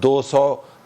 200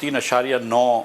3.9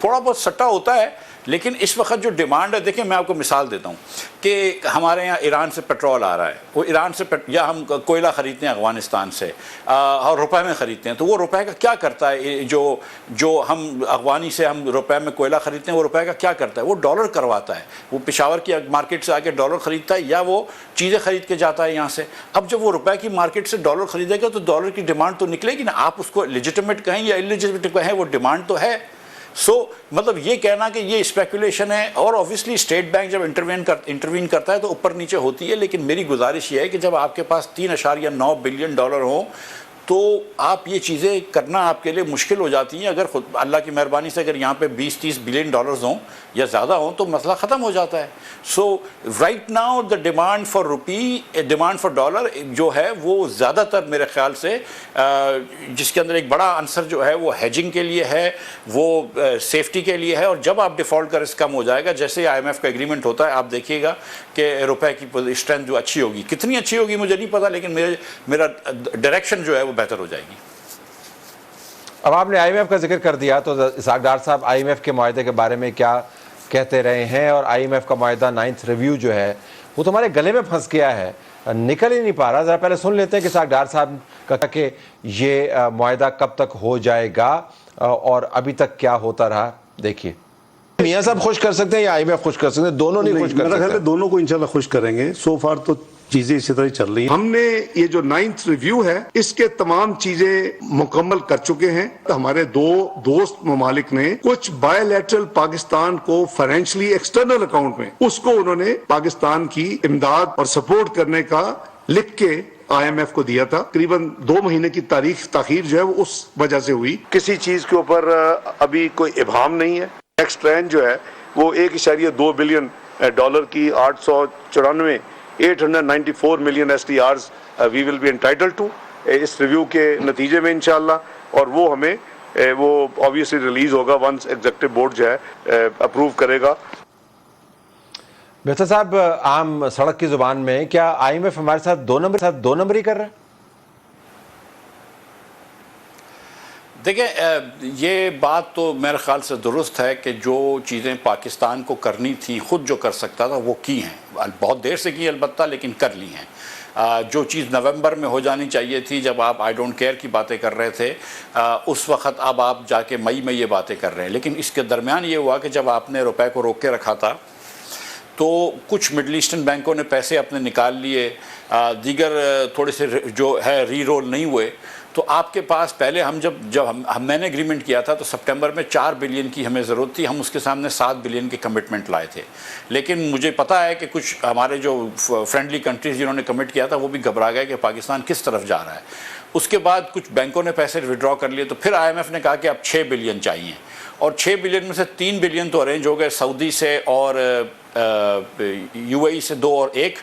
تھوڑا بہت سٹا ہوتا ہے، لیکن اس وقت جو ڈیمانڈ ہے، دیکھیں میں آپ کو مثال دیتا ہوں کہ ہمارے یہاں ایران سے پیٹرول آ رہا ہے، وہ ایران سے یا ہم کوئلہ خریدتے ہیں افغانستان سے اور روپے میں خریدتے ہیں، تو وہ روپے کا کیا کرتا ہے؟ جو ہم افغانی سے ہم روپے میں کوئلہ خریدتے ہیں، وہ روپے کا کیا کرتا ہے؟ وہ ڈالر کرواتا ہے، وہ پشاور کی مارکیٹ سے آ کے ڈالر خریدتا ہے یا وہ چیزیں خرید کے جاتا ہے یہاں سے۔ اب جب وہ روپے کی مارکیٹ سے ڈالر خریدے گا تو ڈالر کی ڈیمانڈ تو نکلے گی نا، آپ اس کو لیجیٹمیٹ کہیں یا انلیجیٹمیٹ کہیں، وہ ڈیمانڈ تو ہے۔ مطلب یہ کہنا کہ یہ اسپیکولیشن ہے، اور اوبویسلی اسٹیٹ بینک جب انٹروین کرتا ہے تو اوپر نیچے ہوتی ہے، لیکن میری گزارش یہ ہے کہ جب آپ کے پاس 3.9 بلین ڈالر ہوں تو آپ یہ چیزیں کرنا آپ کے لیے مشکل ہو جاتی ہیں۔ اگر خود اللہ کی مہربانی سے اگر یہاں پہ 20-30 بلین ڈالرز ہوں یا زیادہ ہوں تو مسئلہ ختم ہو جاتا ہے۔ So right now the demand for rupee, demand for dollar جو ہے وہ زیادہ تر میرے خیال سے جس کے اندر ایک بڑا عنصر جو ہے وہ ہیجنگ کے لیے ہے، وہ سیفٹی کے لیے ہے، اور جب آپ ڈیفالٹ کا رسک کم ہو جائے گا، جیسے آئی ایم ایف کا ایگریمنٹ ہوتا ہے، آپ دیکھیے گا کہ روپے کی اسٹرینتھ جو اچھی ہوگی، کتنی اچھی ہوگی مجھے نہیں پتا، لیکن میرا ڈائریکشن جو ہے وہ بہتر ہو جائے گی۔ اب آپ نے آئی ایم ایف کا ذکر کر دیا تو اسحاق ڈار صاحب آئی ایم ایف کے معاہدے کے بارے میں کیا کہتے رہے ہیں؟ اور آئی ایم ایف کا معاہدہ 9th ریویو جو ہے وہ تمہارے گلے میں پھنس گیا ہے، نکل ہی نہیں پا رہا۔ ذرا پہلے سن لیتے ہیں کہ اسحاق ڈار صاحب کا کہ یہ معاہدہ کب تک ہو جائے گا اور ابھی تک کیا ہوتا رہا۔ دیکھیے میاں صاحب خوش کر سکتے ہیں یا آئی ایم ایف خوش کر سکتے ہیں؟ دونوں نہیں خوش کر میرا خیال ہے سکتے۔ دونوں کو انشاءاللہ خوش کریں گے۔ سو فار تو چیزیں اسی طرح چل رہی ہیں۔ ہم نے یہ جو 9th ریویو ہے اس کے تمام چیزیں مکمل کر چکے ہیں۔ ہمارے دو دوست ممالک نے کچھ بائی لیٹرل پاکستان کو فائنینشلی ایکسٹرنل اکاؤنٹ میں اس کو انہوں نے پاکستان کی امداد اور سپورٹ کرنے کا لکھ کے آئی ایم ایف کو دیا تھا۔ تقریباً 2 مہینے کی تاخیر جو ہے وہ اس وجہ سے ہوئی۔ کسی چیز کے اوپر ابھی کوئی ابہام نہیں ہے۔ نیکسٹ ٹرین جو ہے وہ 1.2 بلین ڈالر کی 894 million SDRs we will be entitled to اس ریویو کے نتیجے میں انشاءاللہ، اور وہ ہمیں وہ obviously ریلیز ہوگا ونس ایگزیکٹو بورڈ جو ہے اپروو کرے گا۔ بہتر صاحب، عام سڑک کی زبان میں کیا آئی ایم ایف ہمارے ساتھ دو نمبری کر رہا ہے؟ دیکھیں یہ بات تو میرے خیال سے درست ہے کہ جو چیزیں پاکستان کو کرنی تھیں، خود جو کر سکتا تھا وہ کی ہیں، بہت دیر سے کی البتہ، لیکن کر لی ہیں۔ جو چیز نومبر میں ہو جانی چاہیے تھی جب آپ آئی ڈونٹ کیئر کی باتیں کر رہے تھے، اس وقت اب آپ جا کے مئی میں یہ باتیں کر رہے ہیں۔ لیکن اس کے درمیان یہ ہوا کہ جب آپ نے روپے کو روک کے رکھا تھا تو کچھ مڈل ایسٹرن بینکوں نے پیسے اپنے نکال لیے، دیگر تھوڑے سے جو ہے ری رول نہیں ہوئے، تو آپ کے پاس پہلے میں نے اگریمنٹ کیا تھا تو سپٹمبر میں 4 بلین کی ہمیں ضرورت تھی، ہم اس کے سامنے 7 بلین کی کمٹمنٹ لائے تھے، لیکن مجھے پتا ہے کہ کچھ ہمارے جو فرینڈلی کنٹریز جنہوں نے کمٹ کیا تھا وہ بھی گھبرا گئے کہ پاکستان کس طرف جا رہا ہے۔ اس کے بعد کچھ بینکوں نے پیسے وڈرا کر لیے، تو پھر آئی ایم ایف نے کہا کہ اب 6 بلین چاہیے، اور 6 بلین میں سے 3 بلین تو ارینج ہو گئے سعودی سے اور یو اے ای سے 2 اور 1،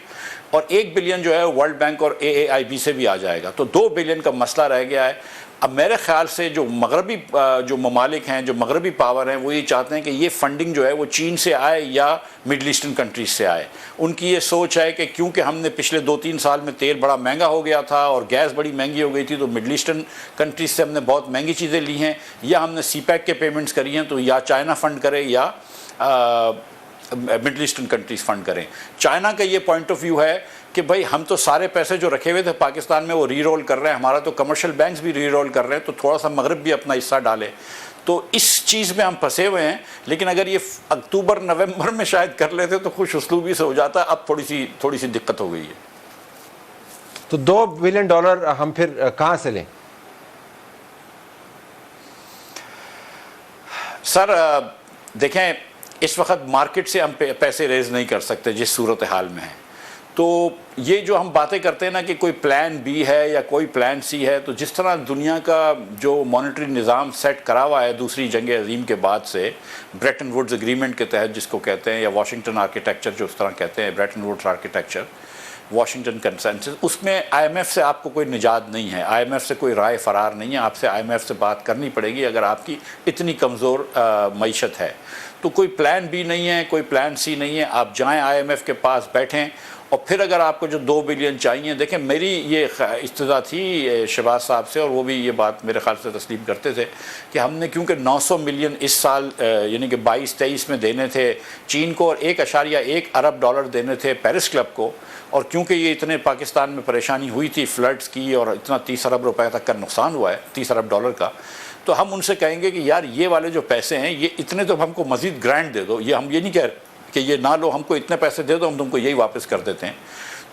اور 1 بلین جو ہے ورلڈ بینک اور AAIB سے بھی آ جائے گا، تو 2 بلین کا مسئلہ رہ گیا ہے۔ اب میرے خیال سے جو ممالک ہیں، جو مغربی پاور ہیں، وہ یہ چاہتے ہیں کہ یہ فنڈنگ جو ہے وہ چین سے آئے یا مڈل ایسٹرن کنٹریز سے آئے۔ ان کی یہ سوچ ہے کہ کیونکہ ہم نے پچھلے 2-3 سال میں تیل بڑا مہنگا ہو گیا تھا اور گیس بڑی مہنگی ہو گئی تھی، تو مڈل ایسٹرن کنٹریز سے ہم نے بہت مہنگی چیزیں لی ہیں، یا ہم نے سی پیک کے پیمنٹس کری ہیں، تو یا چائنا فنڈ کرے یا مڈل ایسٹرن کنٹریز فنڈ کریں۔ چائنا کا یہ پوائنٹ آف ویو ہے کہ بھائی ہم تو سارے پیسے جو رکھے ہوئے تھے پاکستان میں وہ ری رول کر رہے ہیں، ہمارا تو کمرشل بینکس بھی ری رول کر رہے ہیں، تو تھوڑا سا مغرب بھی اپنا حصہ ڈالے۔ تو اس چیز میں ہم پھنسے ہوئے ہیں، لیکن اگر یہ اکتوبر نومبر میں شاید کر لیتے تو خوش اسلوبی سے ہو جاتا، اب تھوڑی سی دقت ہو گئی ہے۔ تو 2 بلین ڈالر ہم پھر کہاں سے لیں؟ سر دیکھیں، اس وقت مارکیٹ سے ہم پیسے ریز نہیں کر سکتے جس صورتحال میں ہیں، تو یہ جو ہم باتیں کرتے ہیں نا کہ کوئی پلان بی ہے یا کوئی پلان سی ہے، تو جس طرح دنیا کا جو مانیٹری نظام سیٹ کرا ہوا ہے دوسری جنگ عظیم کے بعد سے، بریٹن ووڈز اگریمنٹ کے تحت جس کو کہتے ہیں، یا واشنگٹن آرکیٹیکچر جو اس طرح کہتے ہیں، Bretton Woods architecture, Washington consensus, اس میں آئی ایم ایف سے آپ کو کوئی نجات نہیں ہے، آئی ایم ایف سے کوئی رائے فرار نہیں ہے، آپ سے آئی ایم ایف سے بات کرنی پڑے گی اگر آپ کی اتنی کمزور معیشت ہے۔ تو کوئی پلان بی نہیں ہے، کوئی پلان سی نہیں ہے، آپ جائیں آئی ایم ایف کے پاس بیٹھیں اور پھر اگر آپ کو جو 2 بلین چاہیے، دیکھیں میری یہ استدعا تھی شہباز صاحب سے، اور وہ بھی یہ بات میرے خیال سے تسلیم کرتے تھے کہ ہم نے کیونکہ 900 ملین اس سال یعنی کہ 22-23 میں دینے تھے چین کو، اور 1.1 ارب ڈالر دینے تھے پیرس کلب کو، اور کیونکہ یہ اتنے پاکستان میں پریشانی ہوئی تھی فلڈز کی، اور اتنا 30 ارب روپے تک کا نقصان ہوا ہے، 30 ارب ڈالر کا، تو ہم ان سے کہیں گے کہ یار یہ والے جو پیسے ہیں یہ اتنے تو ہم کو مزید گرانٹ دے دو، یہ ہم یہ نہیں کہہ رہے کہ یہ نہ لو، ہم کو اتنے پیسے دے دو، ہم تم کو یہی واپس کر دیتے ہیں،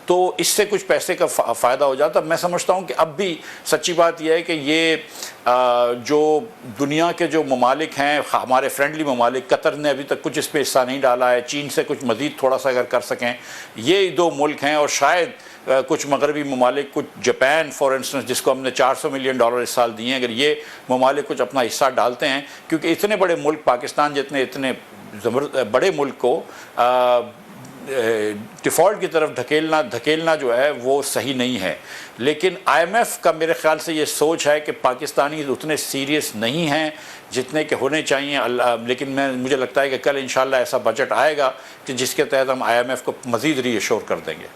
تو اس سے کچھ پیسے کا فائدہ ہو جاتا۔ میں سمجھتا ہوں کہ اب بھی سچی بات یہ ہے کہ یہ جو دنیا کے جو ممالک ہیں ہمارے فرینڈلی ممالک، قطر نے ابھی تک کچھ اس پہ حصہ نہیں ڈالا ہے، چین سے کچھ مزید تھوڑا سا اگر کر سکیں، یہ 2 ملک ہیں، اور شاید کچھ مغربی ممالک، کچھ جاپان فار انسٹنس جس کو ہم نے 400 ملین ڈالر اس سال دیے ہیں، اگر یہ ممالک کچھ اپنا حصہ ڈالتے ہیں، کیونکہ اتنے بڑے ملک پاکستان جتنے اتنے بڑے ملک کو ڈیفالٹ کی طرف دھکیلنا جو ہے وہ صحیح نہیں ہے۔ لیکن آئی ایم ایف کا میرے خیال سے یہ سوچ ہے کہ پاکستانی اتنے سیریس نہیں ہیں جتنے کہ ہونے چاہیے، لیکن مجھے لگتا ہے کہ کل انشاءاللہ ایسا بجٹ آئے گا کہ جس کے تحت ہم آئی ایم ایف کو مزید ری ایشور کر دیں گے۔